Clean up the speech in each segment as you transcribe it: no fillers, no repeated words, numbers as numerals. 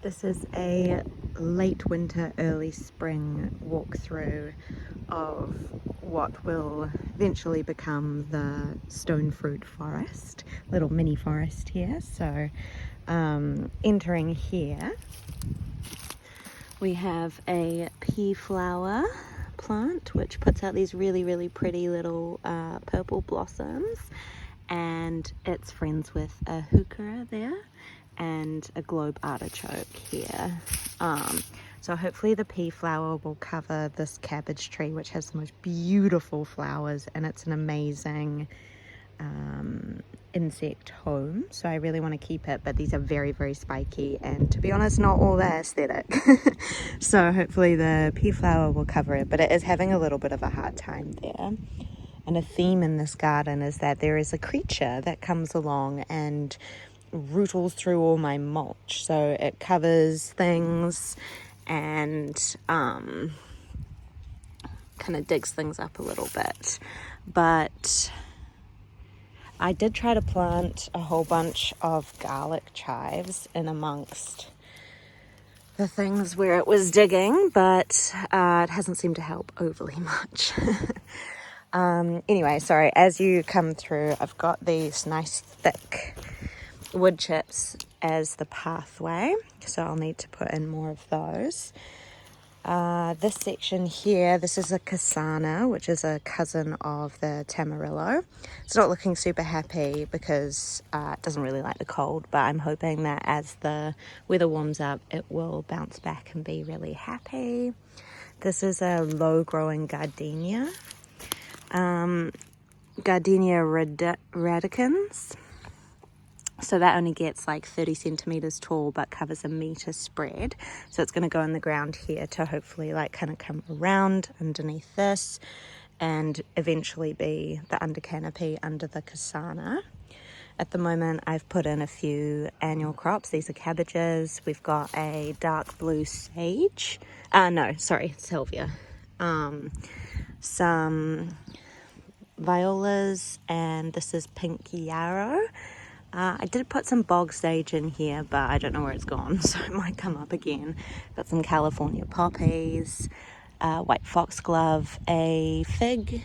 This is a late winter, early spring walkthrough of what will eventually become the stonefruit forest, little mini forest here. So entering here, we have a pea flower plant which puts out these really pretty little purple blossoms, and it's friends with a heuchera there and a globe artichoke here. So hopefully the pea flower will cover this cabbage tree, which has the most beautiful flowers, and it's an amazing insect home. So I really want to keep it, but these are very spiky, and to be honest, not all that aesthetic. So hopefully the pea flower will cover it, but it is having a little bit of a hard time there. And a theme in this garden is that there is a creature that comes along and rootles through all my mulch. So it covers things and kind of digs things up a little bit. But I did try to plant a whole bunch of garlic chives in amongst the things where it was digging, but it hasn't seemed to help overly much. Anyway, sorry, as you come through, I've got these nice thick wood chips as the pathway, so I'll need to put in more of those. This section here, this is a Cassana, which is a cousin of the Tamarillo. It's not looking super happy because it doesn't really like the cold, but I'm hoping that as the weather warms up, it will bounce back and be really happy. This is a low-growing gardenia. Gardenia radicans. So that only gets like 30 centimeters tall, but covers a meter spread. So it's going to go in the ground here to hopefully like kind of come around underneath this and eventually be the under canopy under the Cassana. At the moment, I've put in a few annual crops. These are cabbages. We've got a dark blue sage. Salvia. Some violas, and this is pink yarrow. I did put some bog sage in here, but I don't know where it's gone, so it might come up again. Got some California poppies, white foxglove, a fig,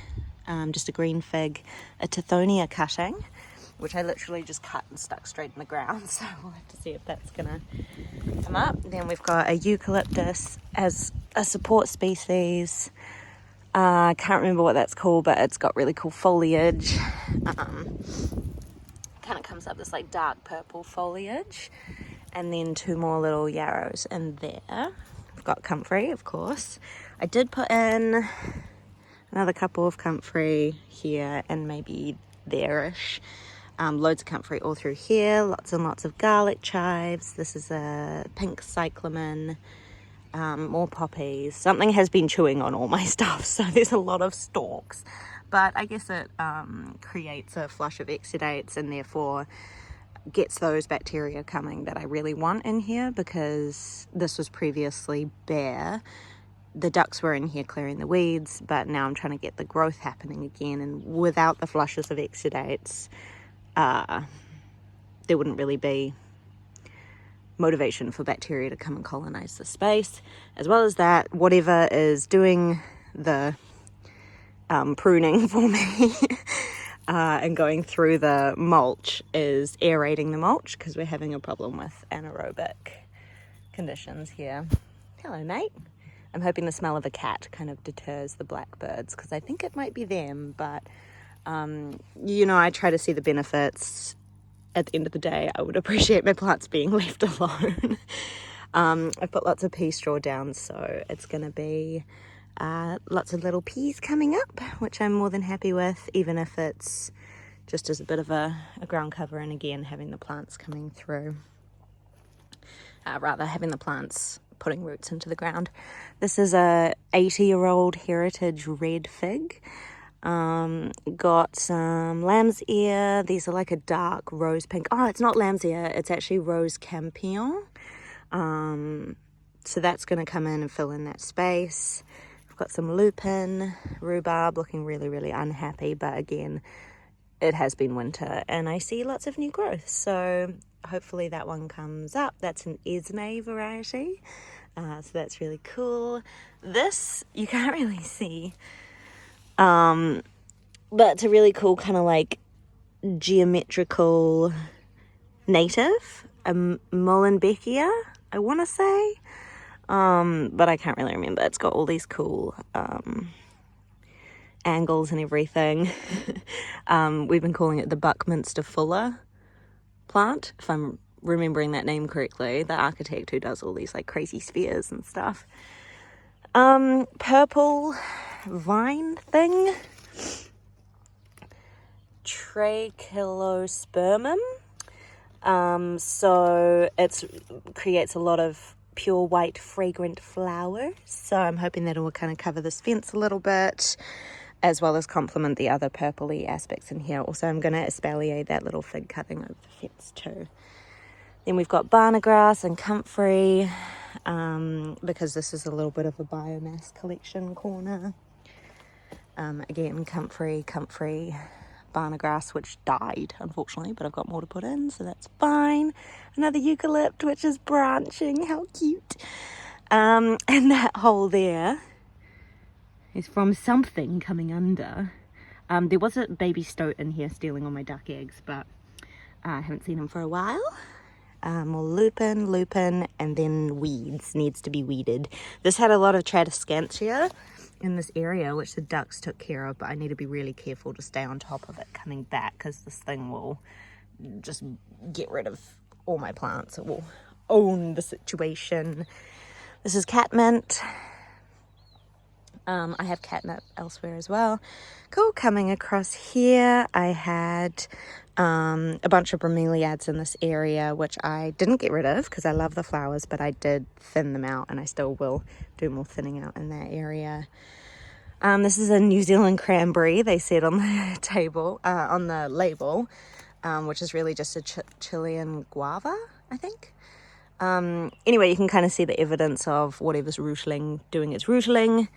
just a green fig, a Tithonia cutting, which I literally just cut and stuck straight in the ground, so we'll have to see if that's gonna come up. Then we've got a eucalyptus as a support species. I can't remember what that's called, but it's got really cool foliage. Kind of comes up this like dark purple foliage, and then two more little yarrows in there. I've got comfrey, of course. I did put in another couple of comfrey here and maybe there-ish. Loads of comfrey all through here, lots and lots of garlic chives. This is a pink cyclamen. More poppies. Something has been chewing on all my stuff, so there's a lot of stalks, but I guess it creates a flush of exudates and therefore gets those bacteria coming that I really want in here, because this was previously bare. The ducks were in here clearing the weeds, but now I'm trying to get the growth happening again, and without the flushes of exudates there wouldn't really be motivation for bacteria to come and colonize the space. As well as that, whatever is doing the pruning for me and going through the mulch is aerating the mulch, because we're having a problem with anaerobic conditions here. Hello, mate. I'm hoping the smell of a cat kind of deters the blackbirds, because I think it might be them, but I try to see the benefits. At the end of the day, I would appreciate my plants being left alone. I've put lots of pea straw down, so it's going to be lots of little peas coming up, which I'm more than happy with, even if it's just as a bit of a ground cover, and again, having the plants coming through. Having the plants putting roots into the ground. This is a 80-year-old heritage red fig. Got some lamb's ear. These are like a dark rose pink. Oh, it's not lamb's ear, it's actually rose campion. So that's going to come in and fill in that space. I've got some lupin, rhubarb, looking really unhappy, but again, it has been winter and I see lots of new growth, so hopefully that one comes up. That's an Esme variety. So that's really cool. This, you can't really see. But it's a really cool kind of like geometrical native. A Molenbeekia, I want to say. But I can't really remember. It's got all these cool angles and everything. We've been calling it the Buckminster Fuller plant, if I'm remembering that name correctly, the architect who does all these like crazy spheres and stuff. Purple vine thing, Trachylospermum. So it creates a lot of pure white fragrant flowers, so I'm hoping that it will kind of cover this fence a little bit, as well as complement the other purpley aspects in here. Also, I'm going to espalier that little fig cutting over the fence too. Then we've got barnagrass and comfrey, because this is a little bit of a biomass collection corner. Again, comfrey, barnagrass, which died, unfortunately, but I've got more to put in, so that's fine. Another eucalypt, which is branching. How cute. And that hole there is from something coming under. There was a baby stoat in here stealing all my duck eggs, but I haven't seen him for a while. More lupin, and then weeds. Needs to be weeded. This had a lot of Tradescantia in this area, which the ducks took care of, but I need to be really careful to stay on top of it coming back, because this thing will just get rid of all my plants. It will own the situation. This is catmint. I have catnip elsewhere as well. Cool. Coming across here, I had a bunch of bromeliads in this area, which I didn't get rid of because I love the flowers, but I did thin them out, and I still will do more thinning out in that area. This is a New Zealand cranberry, they said on the table, on the label, which is really just a Chilean guava, I think. Anyway, you can kind of see the evidence of whatever's rootling doing its rootling.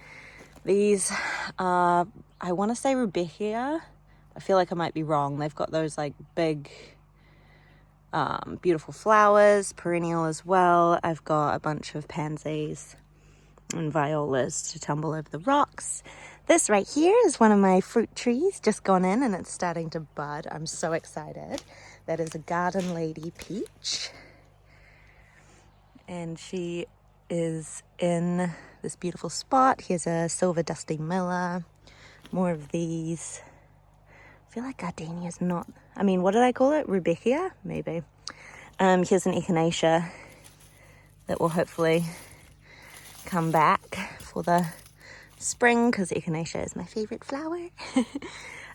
These are, I want to say Rudbeckia. I feel like I might be wrong. They've got those like big, beautiful flowers, perennial as well. I've got a bunch of pansies and violas to tumble over the rocks. This right here is one of my fruit trees, just gone in, and it's starting to bud. I'm so excited. That is a garden lady peach. And she is in this beautiful spot. Here's a silver dusty miller. More of these. I feel like gardenia's not, I mean, what did I call it? Rudbeckia? Maybe. Here's an echinacea that will hopefully come back for the spring, because echinacea is my favorite flower.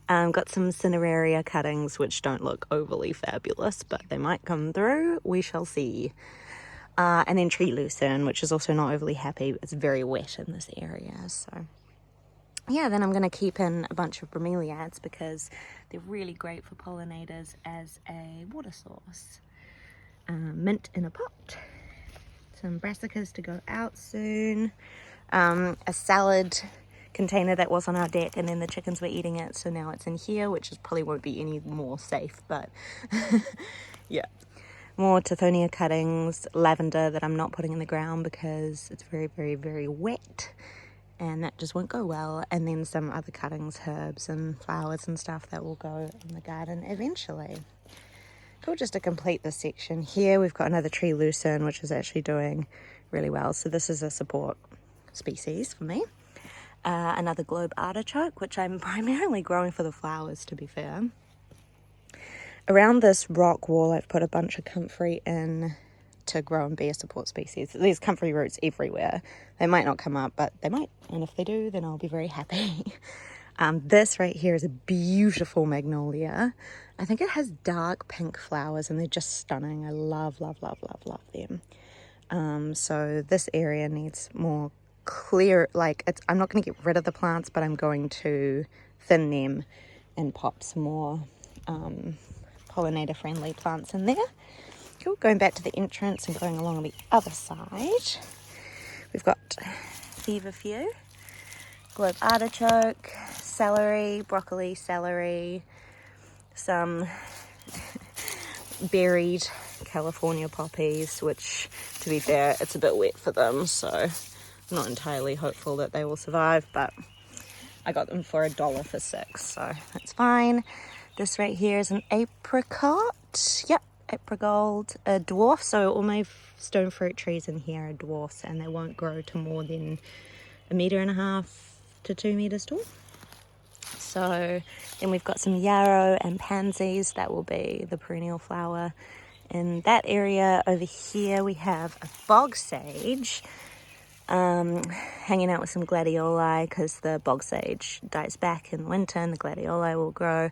Got some cineraria cuttings, which don't look overly fabulous, but they might come through. We shall see. And then tree lucerne, which is also not overly happy. It's very wet in this area, so yeah. Then I'm going to keep in a bunch of bromeliads because they're really great for pollinators as a water source. Mint in a pot. Some brassicas to go out soon. A salad container that was on our deck, and then the chickens were eating it, so now it's in here, which is probably won't be any more safe, but yeah. More Tithonia cuttings, lavender that I'm not putting in the ground because it's very, very, very wet, and that just won't go well. And then some other cuttings, herbs and flowers and stuff that will go in the garden eventually. Cool. Just to complete this section here, we've got another tree lucerne, which is actually doing really well. So this is a support species for me. Another globe artichoke, which I'm primarily growing for the flowers, to be fair. Around this rock wall, I've put a bunch of comfrey in to grow and be a support species. There's comfrey roots everywhere. They might not come up, but they might. And if they do, then I'll be very happy. This right here is a beautiful magnolia. I think it has dark pink flowers, and they're just stunning. I love, love, love, love, love them. So this area needs more clear, I'm not going to get rid of the plants, but I'm going to thin them and pop some more pollinator friendly plants in there. Cool. Going back to the entrance and going along the other side, we've got feverfew, globe artichoke, celery, broccoli, celery, some buried California poppies, which, to be fair, it's a bit wet for them, so I'm not entirely hopeful that they will survive, but I got them for $1 for 6, so that's fine. This right here is an apricot. Yep, aprigold, a dwarf. So all my stone fruit trees in here are dwarfs, and they won't grow to more than 1.5 to 2 meters tall. So then we've got some yarrow and pansies. That will be the perennial flower. In that area over here, we have a bog sage. Hanging out with some gladioli, because the bog sage dies back in winter and the gladioli will grow,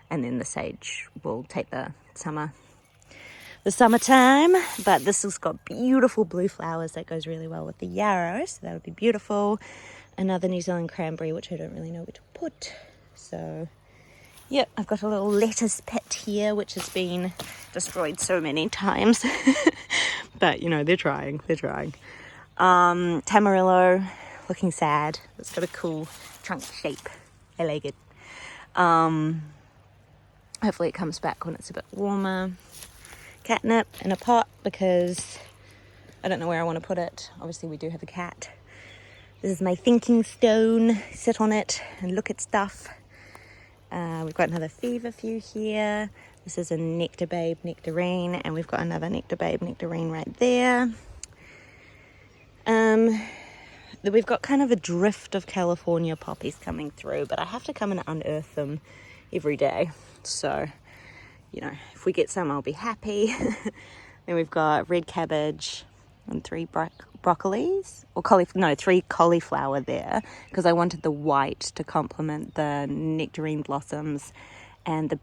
and then the sage will take the summertime. But this has got beautiful blue flowers that goes really well with the yarrow, so that would be beautiful. Another New Zealand cranberry, which I don't really know where to put. So yep, I've got a little lettuce pit here, which has been destroyed so many times. But you know, they're trying. Tamarillo, looking sad. It's got a cool trunk shape. I like it. Hopefully it comes back when it's a bit warmer. Catnip in a pot, because I don't know where I want to put it. Obviously we do have a cat. This is my thinking stone. Sit on it and look at stuff. We've got another feverfew here. This is a nectar babe nectarine, and we've got another nectar babe nectarine right there. We've got kind of a drift of California poppies coming through, but I have to come and unearth them every day. So, you know, if we get some, I'll be happy. Then we've got red cabbage and 3 broccolis, or 3 cauliflower there, because I wanted the white to complement the nectarine blossoms and the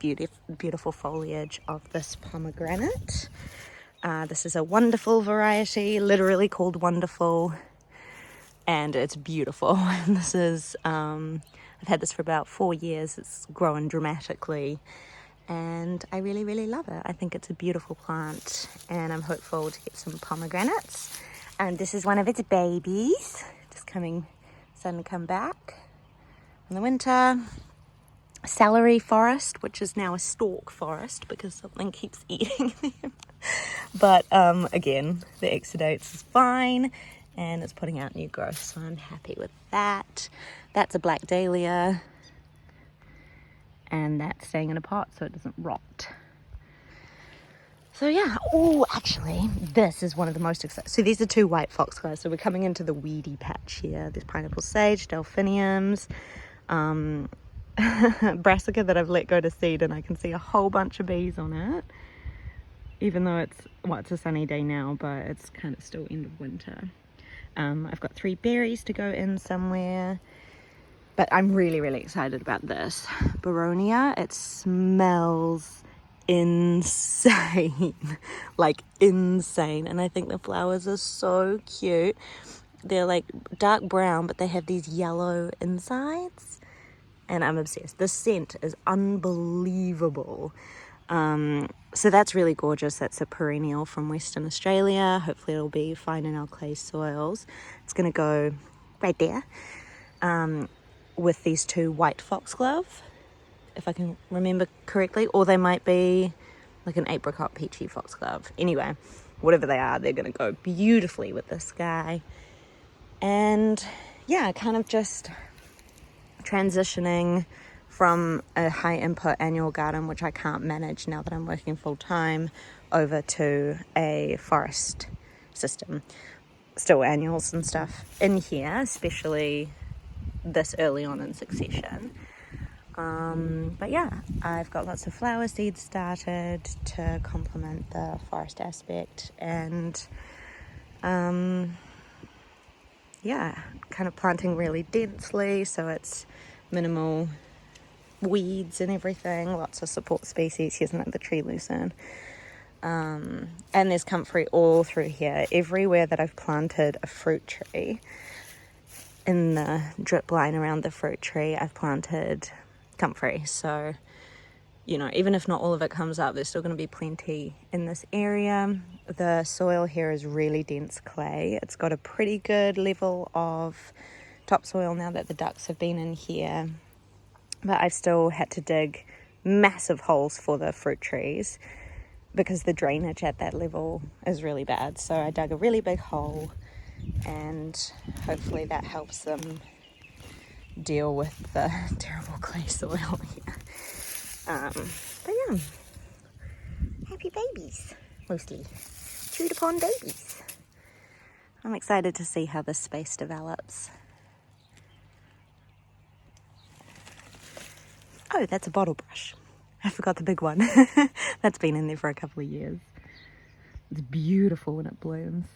beautiful foliage of this pomegranate. This is a wonderful variety, literally called Wonderful, and it's beautiful. This is, I've had this for about 4 years. It's grown dramatically, and I really, really love it. I think it's a beautiful plant, and I'm hopeful to get some pomegranates. And this is one of its babies, just starting to come back in the winter. Celery forest, which is now a stalk forest because something keeps eating them. But again, the exudates is fine, and it's putting out new growth, so I'm happy with that. That's a black dahlia, and that's staying in a pot so it doesn't rot. So yeah, oh, actually, this is one of the most exciting. So these are 2 white foxgloves. So we're coming into the weedy patch here. There's pineapple sage, delphiniums, brassica that I've let go to seed, and I can see a whole bunch of bees on it. Even though it's a sunny day now, but it's kind of still end of winter. I've got 3 berries to go in somewhere. But I'm really, really excited about this. Boronia, it smells insane. Like insane. And I think the flowers are so cute. They're like dark brown, but they have these yellow insides. And I'm obsessed. The scent is unbelievable. So that's really gorgeous. That's a perennial from Western Australia. Hopefully it'll be fine in our clay soils. It's going to go right there with these 2 white foxglove, if I can remember correctly, or they might be like an apricot peachy foxglove. Anyway, whatever they are, they're going to go beautifully with this guy. And yeah, kind of just transitioning from a high input annual garden, which I can't manage now that I'm working full time, over to a forest system. Still annuals and stuff in here, especially this early on in succession. But yeah, I've got lots of flower seeds started to complement the forest aspect, and yeah, kind of planting really densely so it's minimal weeds and everything. Lots of support species. Here's another tree lucerne. And there's comfrey all through here. Everywhere that I've planted a fruit tree, in the drip line around the fruit tree, I've planted comfrey. So, you know, even if not all of it comes up, there's still going to be plenty in this area. The soil here is really dense clay. It's got a pretty good level of topsoil now that the ducks have been in here. But I've still had to dig massive holes for the fruit trees. because the drainage at that level is really bad. So I dug a really big hole, and hopefully that helps them deal with the terrible clay soil here. But yeah, happy babies, mostly chewed upon babies. I'm excited to see how this space develops. Oh, that's a bottle brush. I forgot the big one. That's been in there for a couple of years. It's beautiful when it blooms.